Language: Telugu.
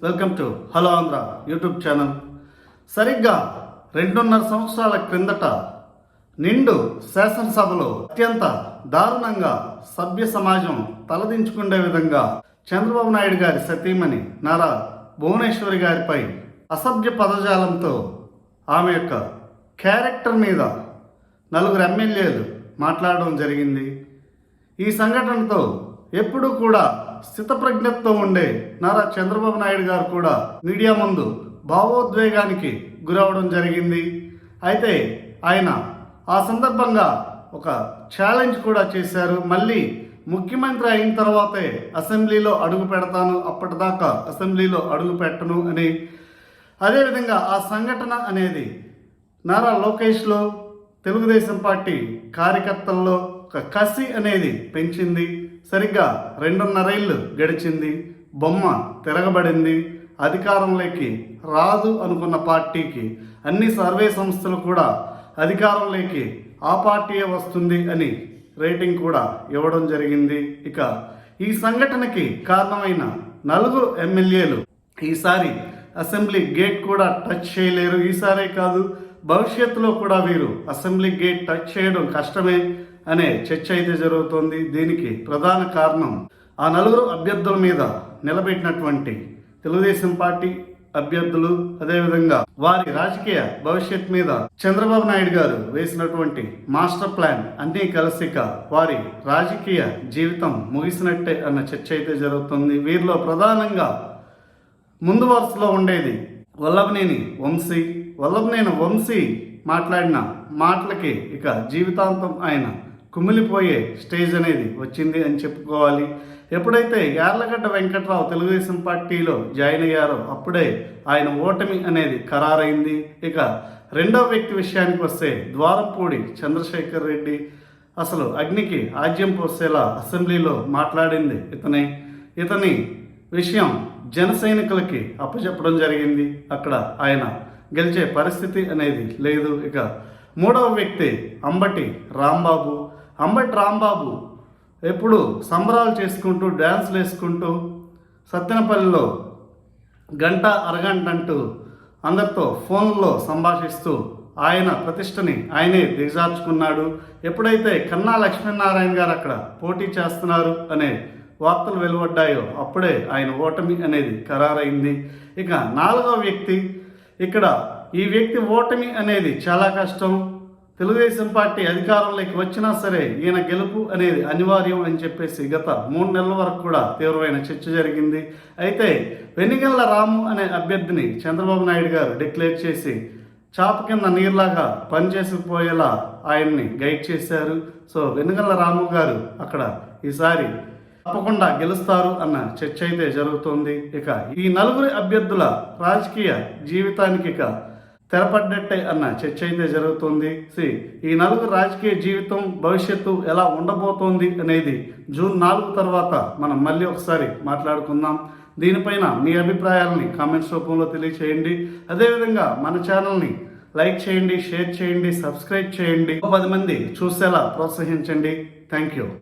Welcome to hello Andhra YouTube channel. సరిగ్గా 2.5 సంవత్సరాల క్రిందట నిండు శాసనసభలో అత్యంత దారుణంగా సభ్య సమాజం తలదించుకునే విధంగా చంద్రబాబు నాయుడు గారి సతీమణి నారా భువనేశ్వరి గారిపై అసభ్య పదజాలంతో ఆమె యొక్క క్యారెక్టర్ మీద 4 ఎమ్మెల్యేలు మాట్లాడడం జరిగింది. ఈ సంఘటనతో ఎప్పుడూ కూడా స్థితప్రజ్ఞతతో ఉండే నారా చంద్రబాబు నాయుడు గారు కూడా మీడియా ముందు భావోద్వేగానికి గురవడం జరిగింది. అయితే ఆయన ఆ సందర్భంగా ఒక ఛాలెంజ్ కూడా చేశారు. మళ్ళీ ముఖ్యమంత్రి అయిన తర్వాతే అసెంబ్లీలో అడుగు పెడతాను, అప్పటిదాకా అసెంబ్లీలో అడుగు పెట్టను అని. అదేవిధంగా ఆ సంఘటన అనేది నారా లోకేష్లో, తెలుగుదేశం పార్టీ కార్యకర్తల్లో ఒక కసి అనేది పెంచింది. సరిగ్గా 2.5 ఏళ్ళు గడిచింది, బొమ్మ తిరగబడింది. అధికారంలోకి రాదు అనుకున్న పార్టీకి అన్ని సర్వే సంస్థలు కూడా అధికారంలోకి ఆ పార్టీయే వస్తుంది అని రేటింగ్ కూడా ఇవ్వడం జరిగింది. ఇక ఈ సంఘటనకి కారణమైన 4 ఎమ్మెల్యేలు ఈసారి అసెంబ్లీ గేట్ కూడా టచ్ చేయలేరు. ఈసారే కాదు, భవిష్యత్తులో కూడా వీరు అసెంబ్లీ గేట్ టచ్ చేయడం కష్టమే అనే చర్చ అయితే జరుగుతోంది. దీనికి ప్రధాన కారణం ఆ 4 అభ్యర్థుల మీద నిలబెట్టినటువంటి తెలుగుదేశం పార్టీ అభ్యర్థులు, అదేవిధంగా వారి రాజకీయ భవిష్యత్ మీద చంద్రబాబు నాయుడు గారు వేసినటువంటి మాస్టర్ ప్లాన్ అన్నీ కలిసిక వారి రాజకీయ జీవితం ముగిసినట్టే అన్న చర్చ అయితే జరుగుతుంది. వీరిలో ప్రధానంగా ముందు వరుసలో ఉండేది వల్లభనేని వంశీ మాట్లాడిన మాటలకి ఇక జీవితాంతం ఆయన కుమిలిపోయే స్టేజ్ అనేది వచ్చింది అని చెప్పుకోవాలి. ఎప్పుడైతే యార్లగడ్డ వెంకట్రావు తెలుగుదేశం పార్టీలో జాయిన్ అయ్యారో అప్పుడే ఆయన ఓటమి అనేది ఖరారైంది. ఇక రెండవ వ్యక్తి విషయానికి వస్తే ద్వారంపూడి చంద్రశేఖర్ రెడ్డి అసలు అగ్నికి ఆజ్యం పోసేలా అసెంబ్లీలో మాట్లాడింది ఇతని విషయం జన సైనికులకి అప్పచెప్పడం జరిగింది. అక్కడ ఆయన గెలిచే పరిస్థితి అనేది లేదు. ఇక మూడవ వ్యక్తి అంబటి రాంబాబు ఎప్పుడు సంబరాలు చేసుకుంటూ డ్యాన్స్లు వేసుకుంటూ సత్తెనపల్లిలో గంట అరగంట అంటూ అందరితో ఫోన్లో సంభాషిస్తూ ఆయన ప్రతిష్టని ఆయనే దిగజార్చుకున్నాడు. ఎప్పుడైతే కన్నా లక్ష్మీనారాయణ గారు అక్కడ పోటీ చేస్తున్నారు అనే వార్తలు వెలువడ్డాయో అప్పుడే ఆయన ఓటమి అనేది ఖరారైంది. ఇక 4వ వ్యక్తి, ఇక్కడ ఈ వ్యక్తి ఓటమి అనేది చాలా కష్టం. తెలుగుదేశం పార్టీ అధికారంలోకి వచ్చినా సరే ఈయన గెలుపు అనేది అనివార్యం అని చెప్పేసి గత 3 నెలల వరకు కూడా తీవ్రమైన చర్చ జరిగింది. అయితే వెనిగళ్ల రాము అనే అభ్యర్థిని చంద్రబాబు నాయుడు గారు డిక్లేర్ చేసి చాప కింద నీరులాగా పనిచేసిపోయేలా ఆయన్ని గైడ్ చేశారు. సో వెనిగళ్ల రాము గారు అక్కడ ఈసారి తప్పకుండా గెలుస్తారు అన్న చర్చ అయితే జరుగుతోంది. ఇక ఈ 4 అభ్యర్థుల రాజకీయ జీవితానికి ఇక తెరపడ్డట్టే అన్న చర్చ అయితే జరుగుతుంది. ఈ 4 రాజకీయ జీవితం భవిష్యత్తు ఎలా ఉండబోతోంది అనేది జూన్ 4 తర్వాత మనం మళ్ళీ ఒకసారి మాట్లాడుకుందాం. దీనిపైన మీ అభిప్రాయాలని కామెంట్స్ రూపంలో తెలియచేయండి. అదేవిధంగా మన ఛానల్ని లైక్ చేయండి, షేర్ చేయండి, సబ్స్క్రైబ్ చేయండి. 10 మంది చూసేలా ప్రోత్సహించండి. Thank you.